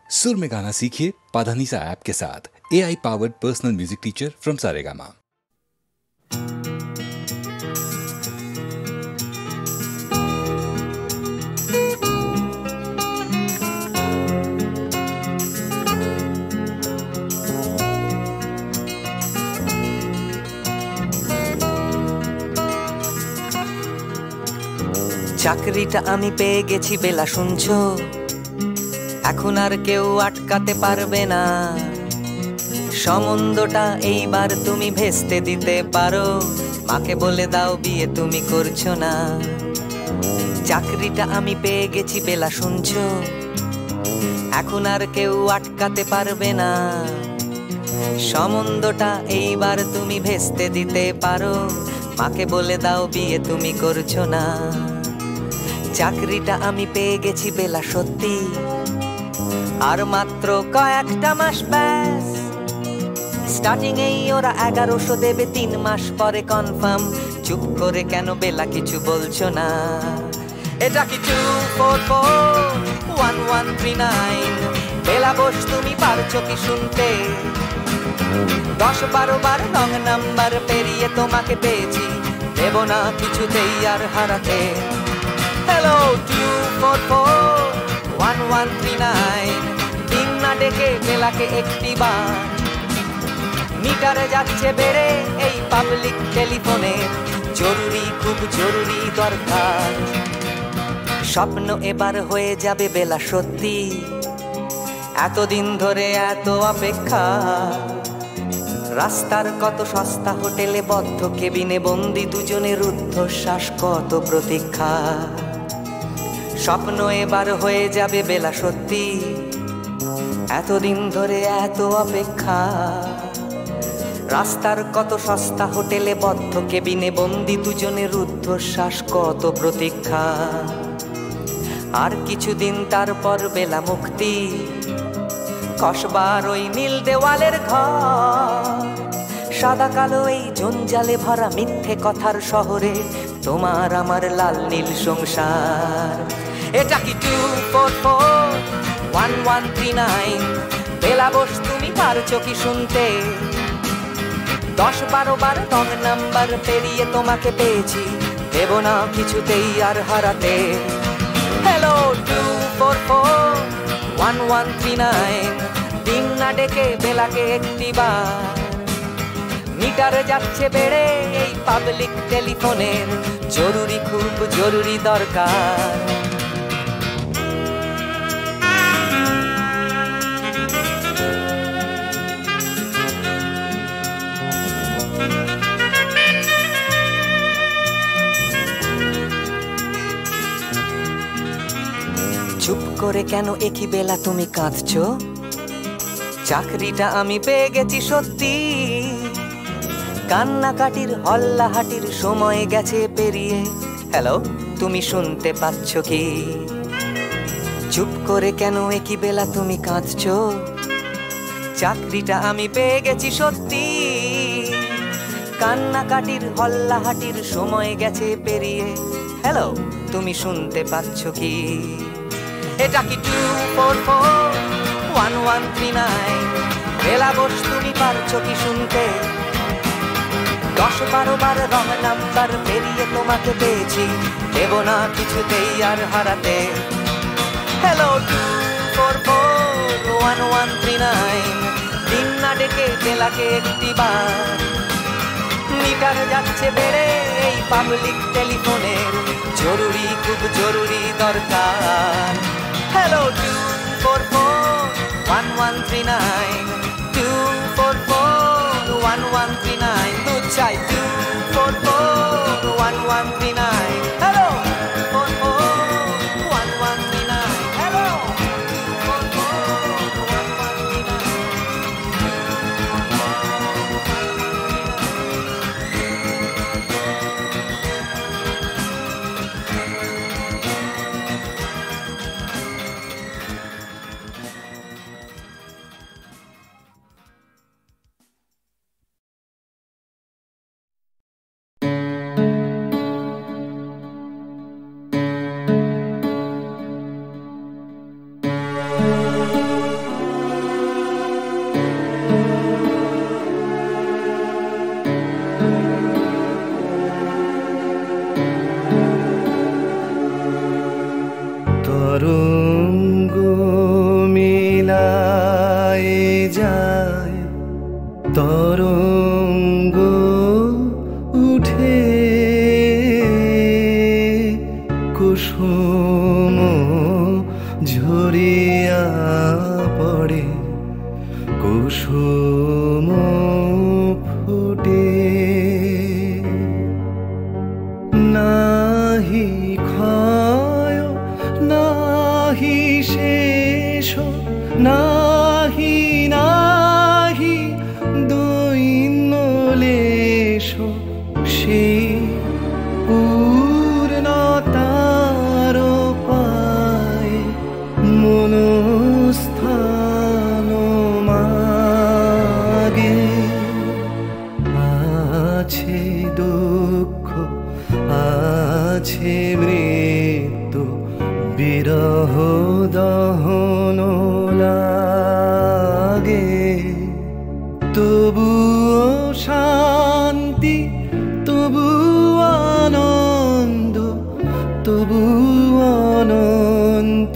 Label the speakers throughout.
Speaker 1: सुर में गाना सीखिए पाधानीसा ऐप के साथ। AI powered personal music teacher from Saregama.
Speaker 2: চাকরিটা আমি পেয়ে গেছি বেলা শুনছো, এখন আর কেউ আটকাতে পারবে না। সম্বন্ধটা এইবার তুমি ভেস্তে দিতে পারো, মাকে বলে দাও বিয়ে তুমি করছো না। চাকরিটা আমি পেয়ে গেছি বেলা শুনছো, এখন আর কেউ আটকাতে পারবে না। সম্বন্ধটা এইবার তুমি ভেস্তে দিতে পারো, মাকে বলে দাও বিয়ে তুমি করছো না। চাকরিটা আমি পেয়ে গেছি বেলা সত্যি, আর মাত্র কয়েকটা মাস ব্যাস। স্টার্টিং এই ওরা 1100 দেবে, 3 মাস পরে কনফার্ম। চুপ করে কেন বেলা কিছু বলছো না? এটা কি 2441139? বেলা বস তুমি পারছো কি শুনতে? 10-12 বার রং নাম্বার পেরিয়ে তোমাকে পেয়েছি, দেব না কিছুতেই আর হারাতে। হ্যালো 2441139, দিন না ডেকে বেলাকে একটি বার। মিটারে যাচ্ছে বেড়ে এই পাবলিক টেলিফোনের, জরুরি খুব জরুরি দরকার। স্বপ্ন এবার হয়ে যাবে বেলা সত্যি, এতদিন ধরে এত অপেক্ষা। রাস্তার কত সস্তা হোটেলে বদ্ধ কেবিনে বন্দি দুজনের রুদ্ধশ্বাস, কত প্রতীক্ষা। স্বপ্ন এবার হয়ে যাবে বেলা সত্যি, এতদিন ধরে এত অপেক্ষা। রাস্তার কত সস্তা হোটেলে বদ্ধ কেবিনে বন্দি দুজনের রুদ্ধশ্বাস, কত প্রতীক্ষা। আর কিছুদিন তারপর বেলা মুক্তি, কসবার ওই নীল দেওয়ালের ঘর। সাদা কালো এই জঞ্জালে ভরা মিথ্যে কথার শহরে তোমার আমার লাল নীল সংসার। এটা কি 2441139? বেলা বস তুমি পারছো কি শুনতে? 10-12 বার রং নাম্বার পেরিয়ে তোমাকে পেয়েছি, দেব না কিছুতেই আর হারাতে। হ্যালো 2441139, দিন না ডেকে বেলাকে একটি বার। মিটারে যাচ্ছে বেড়ে এই পাবলিক টেলিফোনের, জরুরি খুব জরুরি দরকার। চুপ করে কেন একই বেলা তুমি কাঁদছো? চাকরিটা আমি পেয়ে গেছি সত্যি, কান্নাকাটির হল্লাহাটির সময় গেছে পেরিয়ে। হ্যালো তুমি শুনতে পাচ্ছ কি? চুপ করে কেন একই বেলা তুমি কাঁদছো? চাকরিটা আমি পেয়ে গেছি সত্যি, কান্নাকাটির হল্লাহাটির সময় গেছে পেরিয়ে। হ্যালো তুমি শুনতে পাচ্ছ কি? এটা কি 2441139? বেলা বস তুমি পারছো কি শুনতে? 10-12 বার রং নাম্বার পেরিয়ে তোমাকে পেয়েছি, দেব না কিছুতেই আর হারাতে। হ্যালো 2441139, দিন না ডেকে বেলাকে একটি বার। মিটার যাচ্ছে বেড়ে এই পাবলিক টেলিফোনের, জরুরি খুব জরুরি দরকার। হ্যালো 2441139, 2441139, দুধ চাই 2441139। Hello 2441139, hello 2441139।
Speaker 3: তরঙ্গ উঠে কুসুম ঝরিয়া পড়ে কুসুম ফুটে নাহি ক্ষয় নাহি শেষ নাহি নাহি দৈন্যলেশ সেই পূর্ণতার পায় মনস্থান মাগে আছে দুঃখ আছে মৃত্যু বিরহ দহন লাগে তবুও শান্তি তবু আনন্দ তবু অনন্ত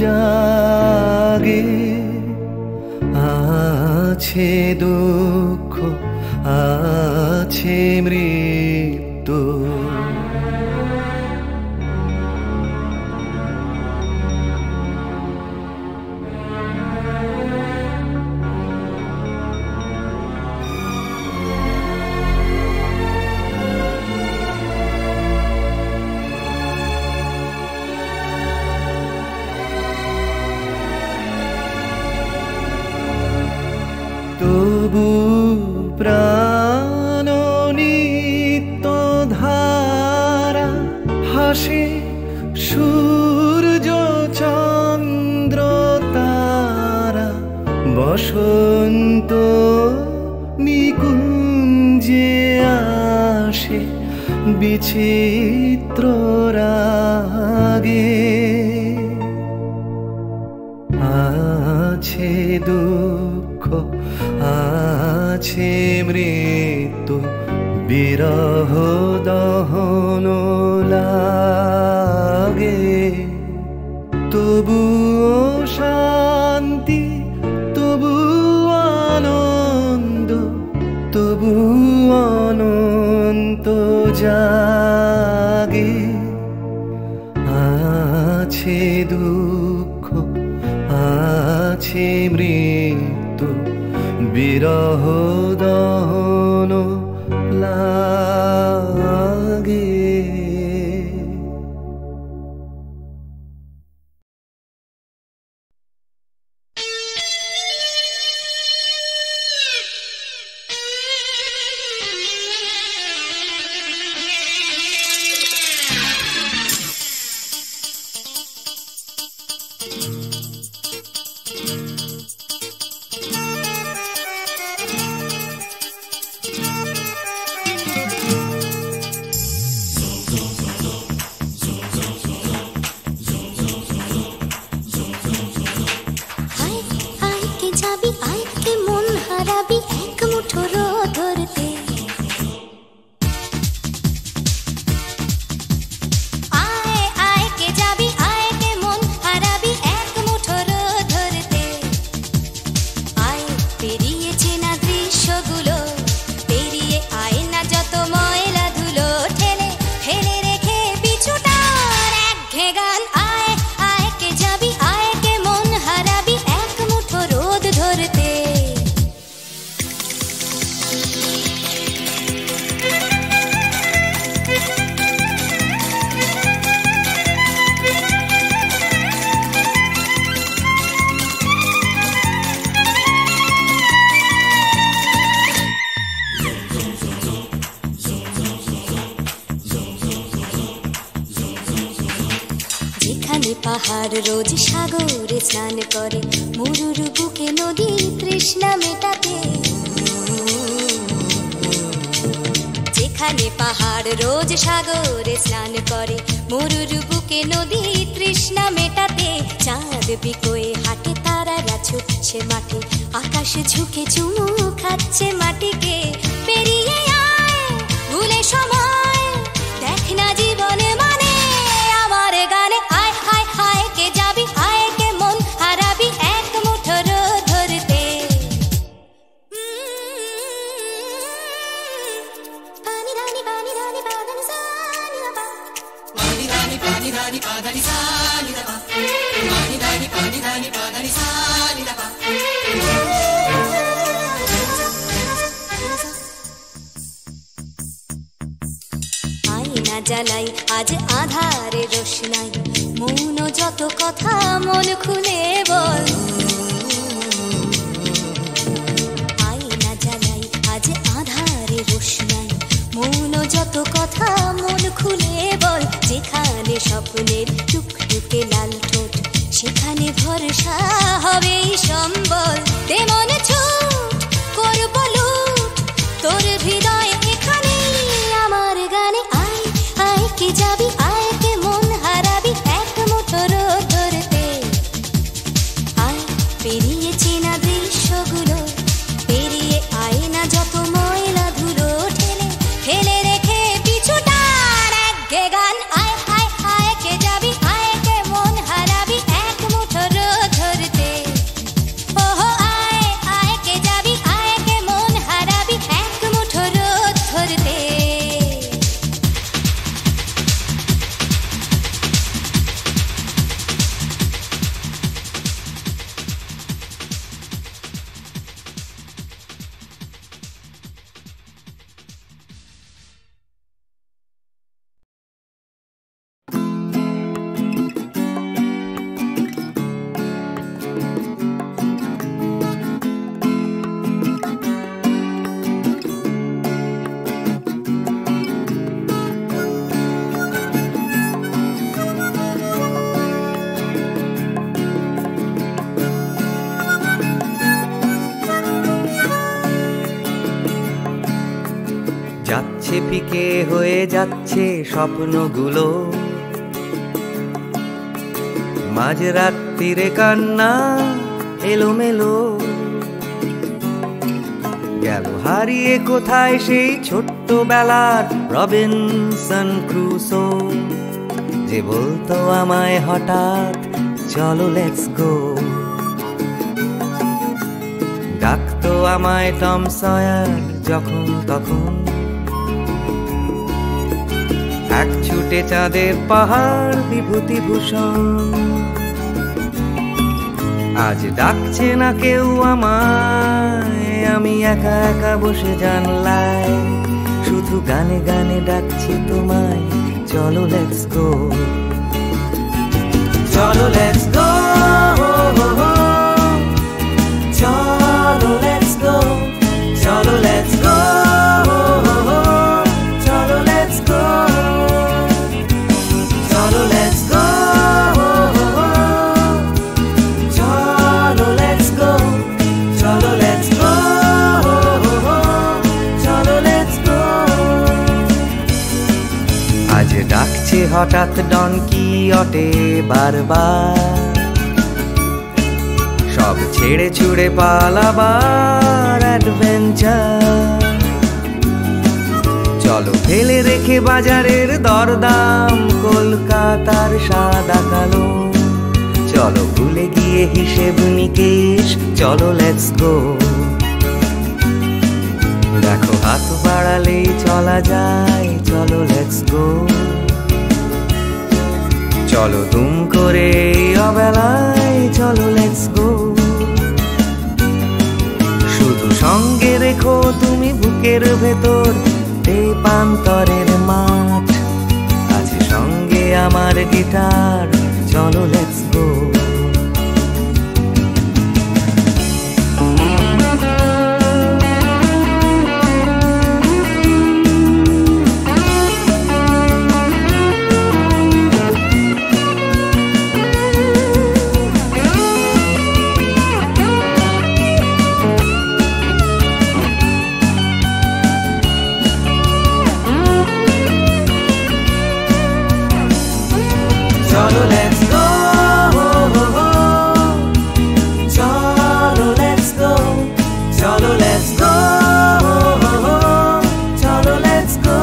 Speaker 3: জাগে আছে দুঃখ আছে মৃত্যু তবু প্রাণ নিত্য ধারা হাসে সূর্য চন্দ্র তারা বসন্ত নিকুঞ্জে আসে বিচিত্র রাগে আছে দুঃখ আছে মৃত্যু বিরহ দহন লাগে তবুও শান্তি তবু আনন্দ তবু অনন্ত জাগে আছে দুঃখ আছে মৃত্যু বিরহ দহন লাগে
Speaker 4: পাহাড় রোজ সাগরে স্নান করে মরুর বুকে নদী তৃষ্ণা মেটাতে যেখানে পাহাড় রোজ সাগরে স্নান করে মরুর বুকে নদী তৃষ্ণা মেটাতে চাঁদ বিকোয়ে হাটে তারারা ছুটছে মাঠে আকাশ ঝুঁকে চুমু খাচ্ছে মাটিকে পেরিয়ে আয় ভুলে সময় দেখ না জীবনে মানে আমার গানে আয় হায় হায় কে যাবি আয় কে মন হারাবি এক মুঠো ধরতে দোষ নাই, মৌন যত কথা মন খুলে বল। আয়না জ্বালাই আজ আধারে রোশনাই, মৌন যত কথা মন খুলে বল। যেখানে স্বপ্নের টুকটুকে লাল ঠোঁট, সেখানে ভরসা হবে সম্বল। তেমন ছুট করব লুট তোর হৃদয় এখানে আমার গানে। আয় আয় কে যাবি, আয় কে মন হারাবি এক মুঠো রোদ ধরতে। আয় পেরিয়ে চেনা দৃশ্যগুলো, পেরিয়ে আয় না যত ময়লা ধুলো, ঠেলে ফেলে রেখে পিছুটার একঘে গান। আয় আয় আয় কে যাবি, আয় কে মন হারাবি এক মুঠো রোদ ধরতে। ওহো আয় আয় কে যাবি, আয় কে মন হারাবি এক মুঠো রোদ ধরতে।
Speaker 3: যাচ্ছে ফিকে হয়ে যাচ্ছে স্বপ্নগুলো, মাঝরাত্রিরে কান্না এলোমেলো। গেল হারিয়ে কোথায় সেই ছোট্টবেলার রবিনসন ক্রুসো, যে বলতো আমায় হঠাৎ চলো লেটস গো। ডাকতো আমায় টম সয়ার যখন তখন, এক ছুটে চাঁদের পাহাড় বিভূতিভূষণ। আজ ডাকছে না কেউ আমায়, আমি একা একা বসে জানলায়, শুধু গানে গানে ডাকছি তোমায় চলো লেটস গো। চলো লেটস গো, চলো লেটস গো, চলো লেটস গো, চলো লেটস গো, চলো লেটস গো, চলো লেটস গো, চলো লেটস গো, চলো লেটস গো। আজ ডাকছে হঠাৎ ডন কিহটে বারবার, সব ছেড়ে ছুড়ে পালাবার অ্যাডভেঞ্চার। চলো ফেলে রেখে বাজারের দরদাম, কলকাতার সাদা কালো। চলো ভুলে গিয়ে হিসেব নিকেশ, চলো লেটস গো। দেখো হাত বাড়ালেই চলা যায়, চলো লেটস গো। চলো দুম করে অবেলায়, চলো লেটস গো। শুধু সঙ্গে রেখো তুমি বুকের ভেতর দেবান্তরের মাঠ, আছে সঙ্গে আমার গিটার, চলো let's go. Cholo let's go, cholo let's go, cholo let's go, cholo let's go.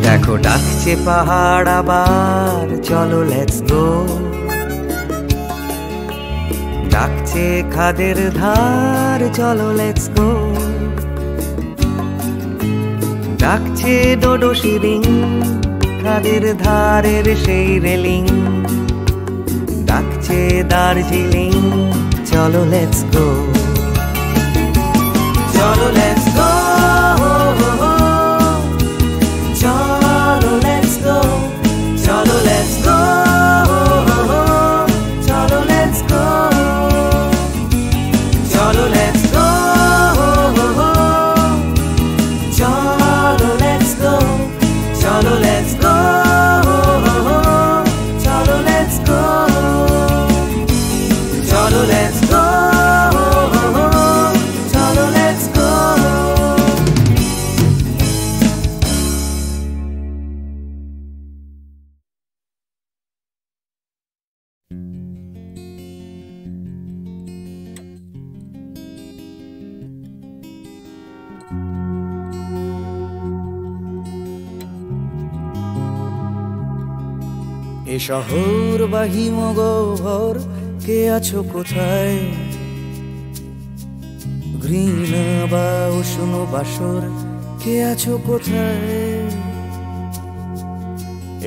Speaker 3: দেখো ডাকছে পাহাড় আবার, চলো লেটস গো। ডাকছে খাদের ধার, চলো লেটস গো। ডাকছে ডোডো শিরিং, খাদের ধারের সেই রেলিং। ডাকছে দার্জিলিং, চলো লেটস গো, চলো লেটস গো, চলো লেটস গো। এ শহর বা হিমগহ্বর, কে আছো কোথায়? ঘৃণা বা উষ্ণ বাসর, কে আছো কোথায়?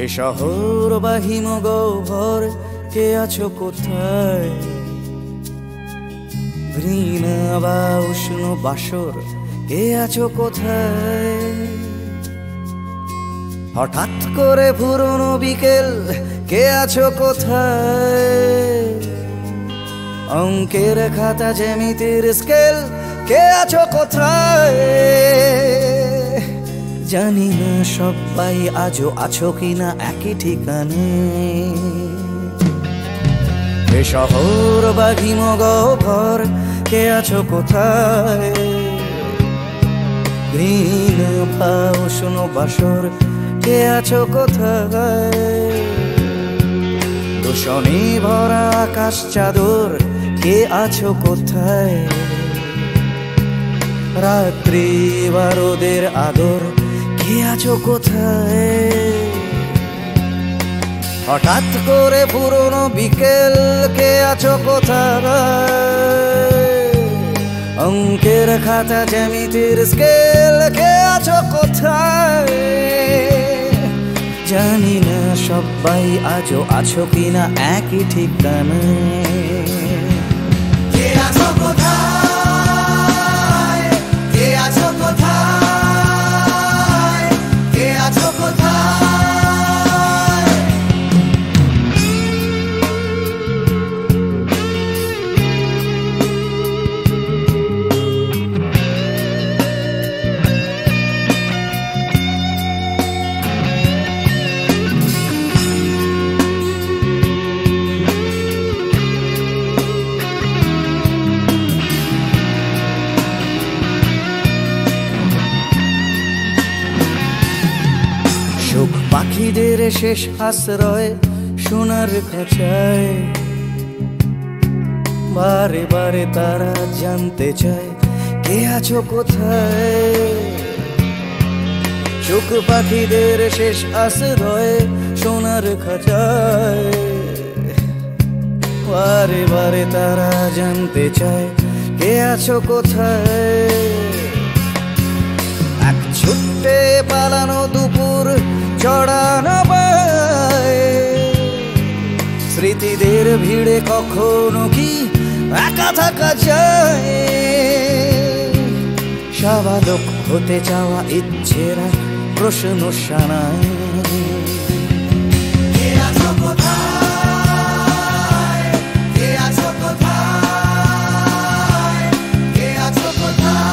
Speaker 3: এ শহর বা হিমগহ্বর, কে আছো কোথায়? ঘৃণা বা উষ্ণ বাসর, কে আছো কোথায়? হঠাৎ করে পুরনো বিকেল, কে আছো কোথায়? অঙ্কের খাতা জ্যামিতির স্কেল, কে আছো কোথায়? জানি না সবাই আজও আছো কিনা একই ঠিকানে। এ শহর বা হিমগহ্বর, কে আছো কোথায়? ঘৃণা বা উষ্ণ বাসর, কে আছো কোথায়? দূষণে ভরা আকাশ চাদর, কে আছো কোথায়? রাত্রি বা রোদের আদর, কে আছো কোথায়? হঠাৎ করে পুরনো বিকেল, কে আছো কোথায়? অঙ্কের খাতা জ্যামিতির স্কেল, কে আছো কোথায়? জানি না সবাই আজও আছো কিনা একই ঠিকানায়। কে আছো কোথায়? কে আছো কোথায়? কে আছো কোথায়? পাখিদের শেষ আশ্রয় সোনার খাঁচায়, বারে বারে তারা জানতে চায় কে আছো কোথায়। চোখ পাখিদের শেষ আশ্রয় সোনার খাঁচায়, বারে বারে তারা জানতে চায় কে আছো কোথায়। এক ছুটে পালানো দুপুর চড়ানো পায়, স্মৃতিদের ভিড়ে কখনো কি একা থাকা যায়। স্বাভাবিক হতে চাওয়া ইচ্ছেরা প্রশ্ন শানায়। কে আছো কোথায়? কে আছো কোথায়? কে আছো কোথায়?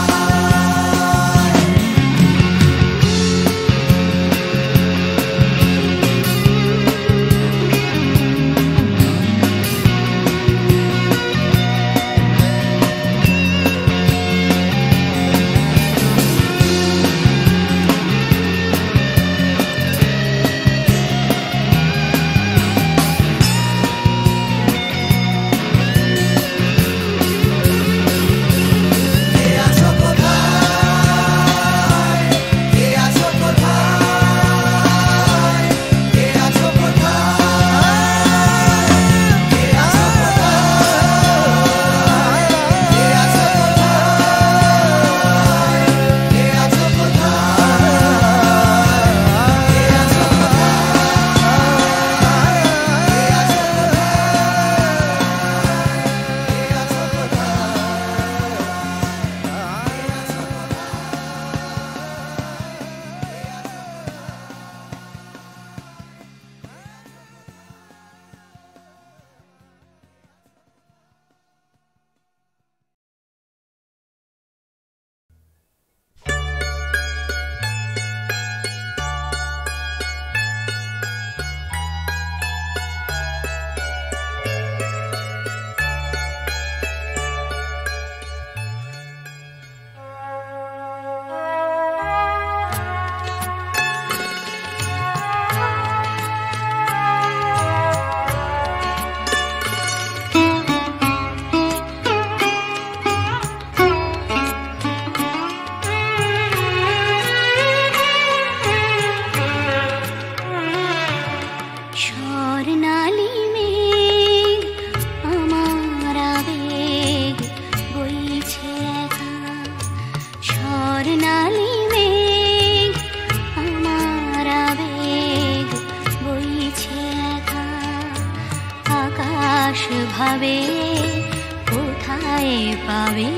Speaker 4: কোথায় পাবে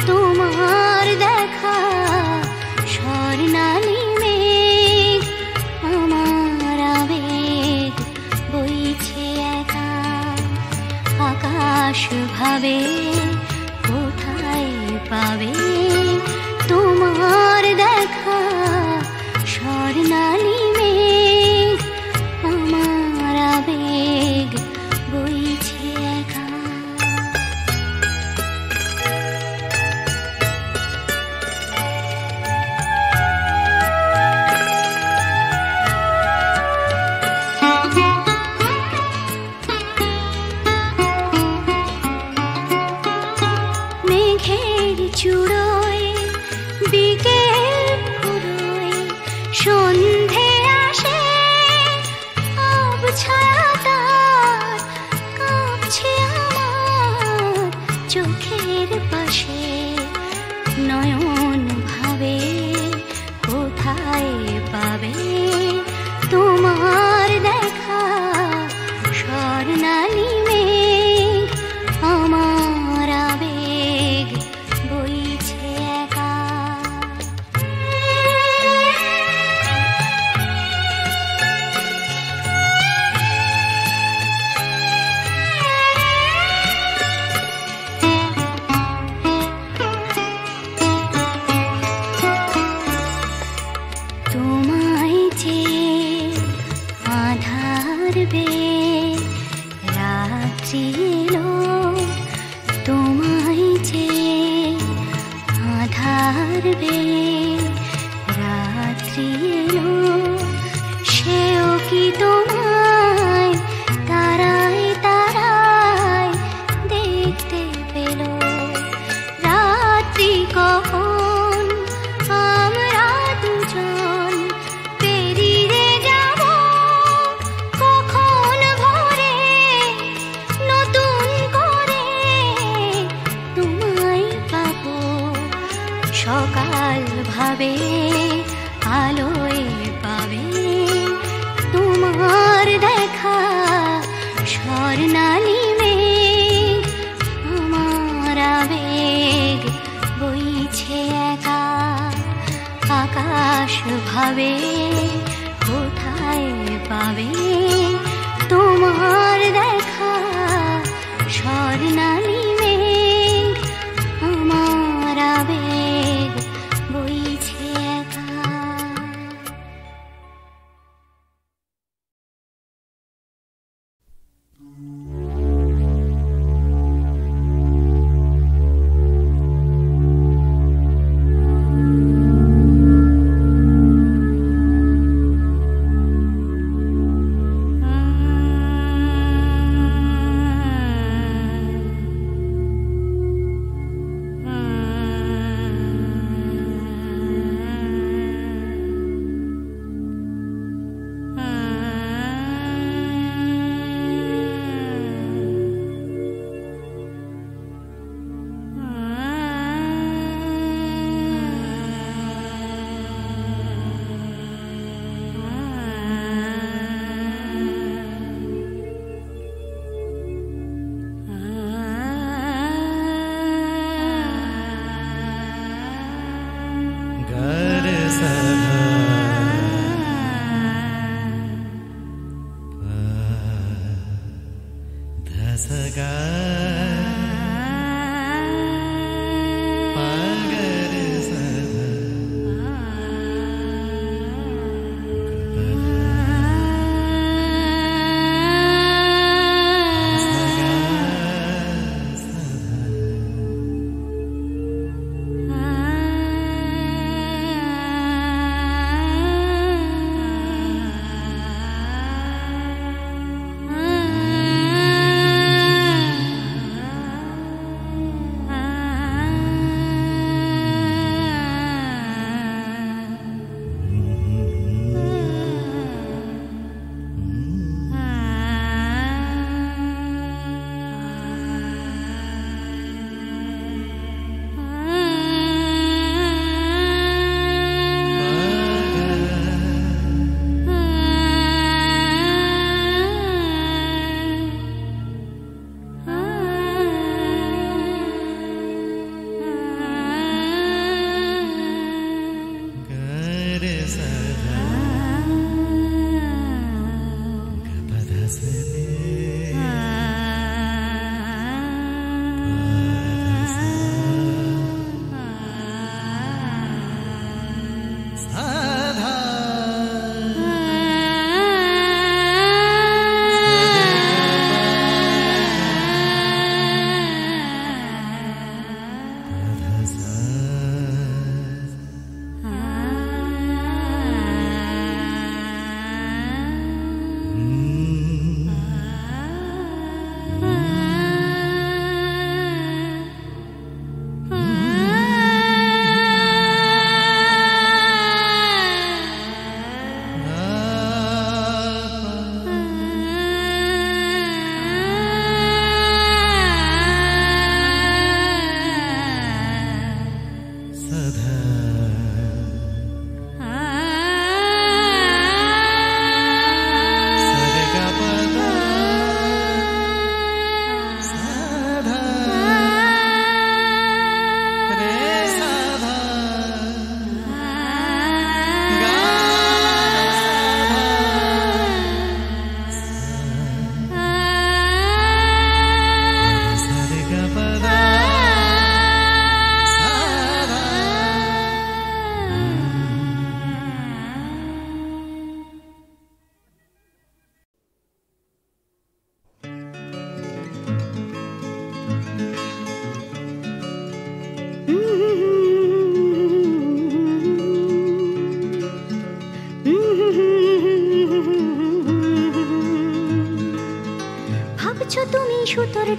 Speaker 4: তোমার দেখা স্বর্ণালী মেঘ আমার আবেগ বইছে একা আকাশ ভাবে কোথায় পাবে তোমার দেখা স্বর্ণালী মেঘ আমার আবেগ বইছে একা মেঘের চূড়োয় বিকেল ফুরোয় সন্ধে আসে আবছায়া তার কাঁপছে আমার চোখের পাশে নয়ন ভাবে কোথায় পাবে তোমার দেখা স্বর্ণালী মেঘ আমার আবেগ বইছে একা তোমায় যে আধার বে রাত্রি এলো তোমায় যে আধার বে রাত্রি এলো সেও কি তোমায় তারায় তারায় দেখতে পেল রাত্রি কখন আমরা দুজন পেরিয়ে যাব কখন ভোরে নতুন করে তোমায় পাবো সকাল ভাবে আলোয় পাবে তোমার দেখা স্বর্ণালী মেঘ আমার আবেগ বইছে একা আকাশ ভাবে কোথায় পাবে তোমার দেখা স্বর্ণালী মেঘ আমার আবেগ বইছে একা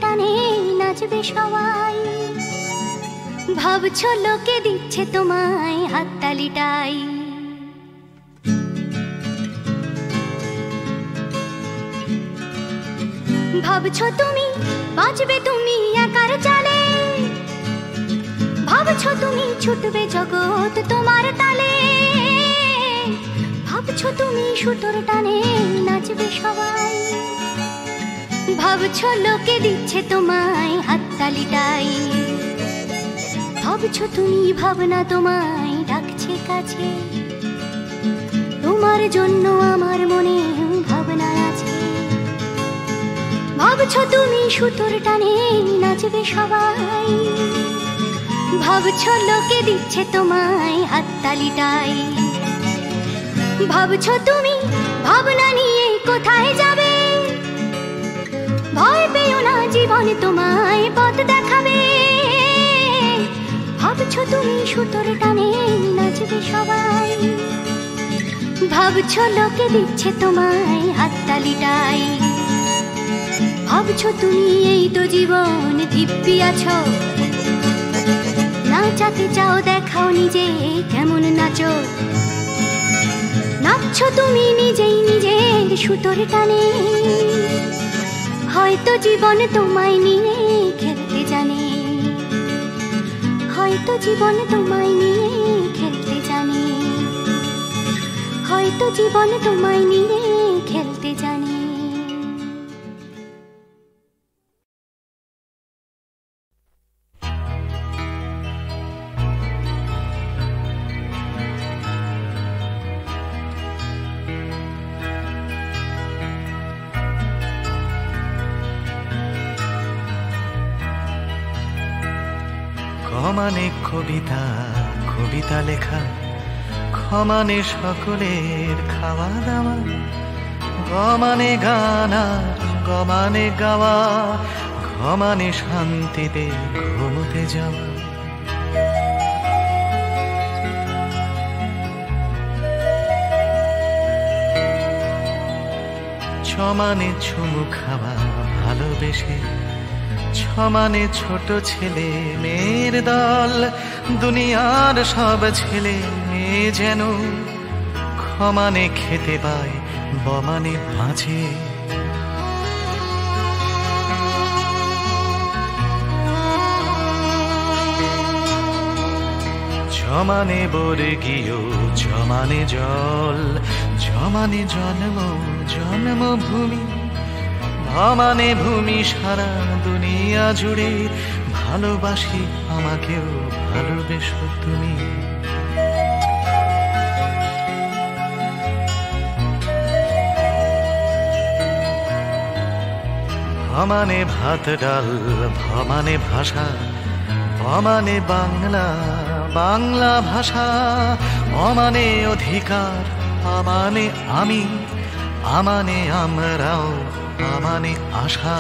Speaker 4: টানে নাচবে সবাই। ভাবছো লোকে দিচ্ছে তোমায় হাততালিটাই। ভাবছো তুমি বাঁচবে তুমি একার চালে, ভাবছো তুমি ছুটবে জগৎ তোমার তালে, ভাবছো তুমি সুতোর টানে নাচবে সবাই। ভাবছো লোকে দিচ্ছে তোমায় হাততালিটাই। ভাবছো তুমি ভাবনা তোমায় ডাকছে কাছে, তোমার জন্য আমার মনে ভাবনা আছে। ভাবছো তুমি সুতোর টানে নাচবে সবাই। ভাবছো লোকে দিচ্ছে তোমায় হাততালিটাই। ভাবছো তুমি ভাবনা নিয়ে কোথায় যাবে, ভয় পেও না জীবন তোমায় পথ দেখাবে। ভাবছো তুমি সুতোর টানে নাচবে সবাই। ভাবছো লোকে দিচ্ছে তোমায় হাততালিটাই। ভাবছো তুমি এই তো জীবন দিব্যি আছো, নাচাতে চাও দেখাও নিজে কেমন নাচো। নাচছো তুমি নিজেই নিজের সুতোর টানে, হয়তো জীবন তোমায় নিয়ে খেলতে জানে, হয়তো জীবন তোমায় নিয়ে খেলতে জানে, হয়তো জীবন তোমায় নিয়ে খেলতে জানে।
Speaker 3: মানে কবিতা কবিতা লেখা, ক্ষমানে সকলের খাওয়া দাওয়া, গমানে গান আর গমানে গাওয়া, ঘমানে শান্তিতে ঘুমোতে যাওয়া। ছমানে চুমু খাওয়া ভালোবেসে, ছমানে ছোট ছেলে মেয়ের দল, দুনিয়ার সব ছেলে মেয়ে যেন ক্ষমানে খেতে পায় বমানে বাঁচে। জমানে বর্গীয় জমানে জল, জমানে জন্ম জন্মভূমি, ভমানে ভূমি সারা দুনিয়া জুড়ে, ভালোবাসি আমাকেও ভালোবেসো তুমি। ভমানে ভাত ডাল ভমানে ভাষা, ভমানে বাংলা বাংলা ভাষা, অমানে অধিকার আমানে আমি, আমানে আমরাও আমানে আশা।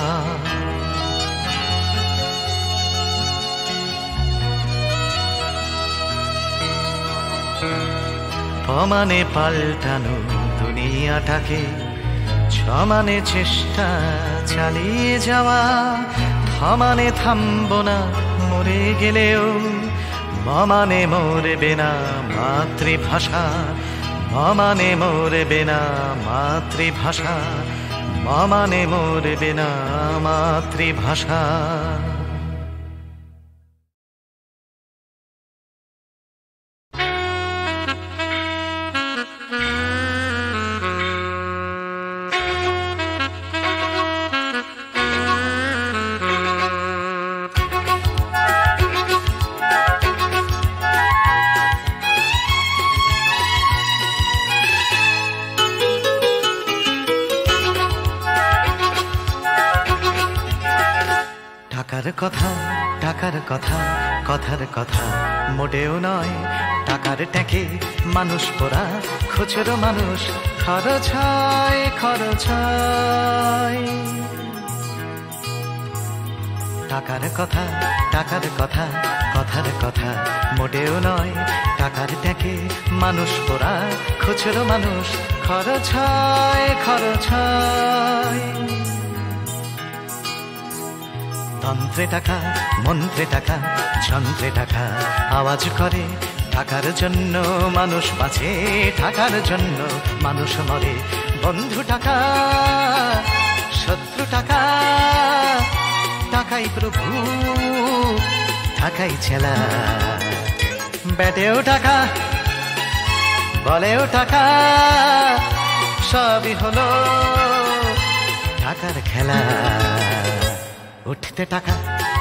Speaker 3: পমানে পাল্টানো দুনিয়াটাকে, ছমানে চেষ্টা চালিয়ে যাওয়া, থমানে থামবো না মরে গেলেও, মমানে মরবে না মাতৃভাষা, মমানে মরবে না মাতৃভাষা, মমানে মরবে না মাতৃভাষা। কথা টাকার কথা কথার কথা মোটেও নয়, টাকার ট্যাঁকে মানুষ পোড়া খুচরো মানুষ খরচ হয় খরচ হয়। টাকার কথা টাকার কথা কথার কথা মোটেও নয়, টাকার ট্যাঁকে মানুষ পোড়া খুচরো মানুষ খরচ হয় খরচ হয়।
Speaker 5: তন্ত্রে টাকা, মন্ত্রে টাকা, যন্ত্রে টাকা আওয়াজ করে। টাকার জন্য মানুষ বাঁচে, টাকার জন্য মানুষ মরে। বন্ধু টাকা, শত্রু টাকা, টাকাই প্রভু, টাকাই ছেলা। ব্যাটেও টাকা, বলেও টাকা, সবই হলো টাকার খেলা। উঠতে টাকা,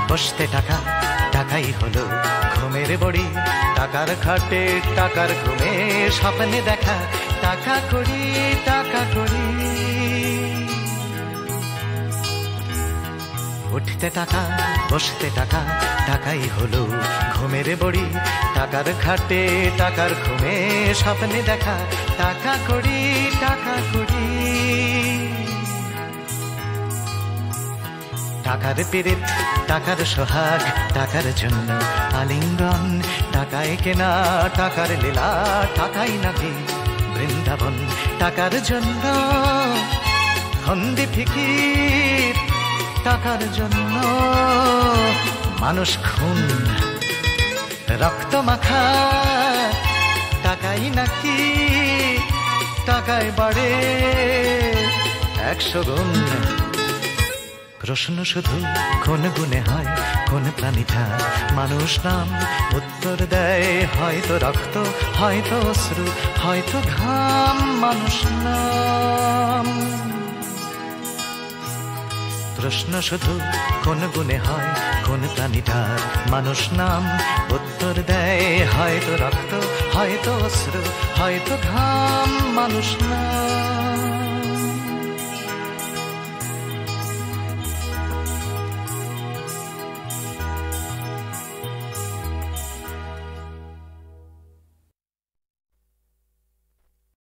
Speaker 5: বসতে টাকা, টাকাই হলো ঘুমের বড়ি। টাকার খাটে, টাকার ঘুমে, স্বপ্নে দেখা টাকা করি, টাকা করি। উঠতে টাকা, বসতে টাকা, টাকাই হলো ঘুমের বড়ি। টাকার খাটে, টাকার ঘুমে, স্বপ্নে দেখা টাকা করি, টাকা করি। টাকার পীড়িত, টাকার সোহাগ, টাকার জন্য আলিঙ্গন। টাকায় কেনা, টাকার লীলা, টাকাই নাকি বৃন্দাবন। টাকার জন্য ফন্দি ফিকির, টাকার জন্য মানুষ খুন, রক্ত মাখা। টাকাই নাকি, টাকায় বাড়ে 100 গুণ। প্রশ্ন শুধু কোন গুণে হয়, কোন প্রাণীটা মানুষ নাম? উত্তর দেয় হয়তো রক্ত, হয়তো অশ্রু, হয়তো ঘাম। মানুষ নাম। প্রশ্ন শুধু কোন গুণে হয়, কোন প্রাণীটার মানুষ নাম? উত্তর দেয় হয়তো রক্ত, হয়তো অশ্রু, হয়তো ঘাম। মানুষ নাম।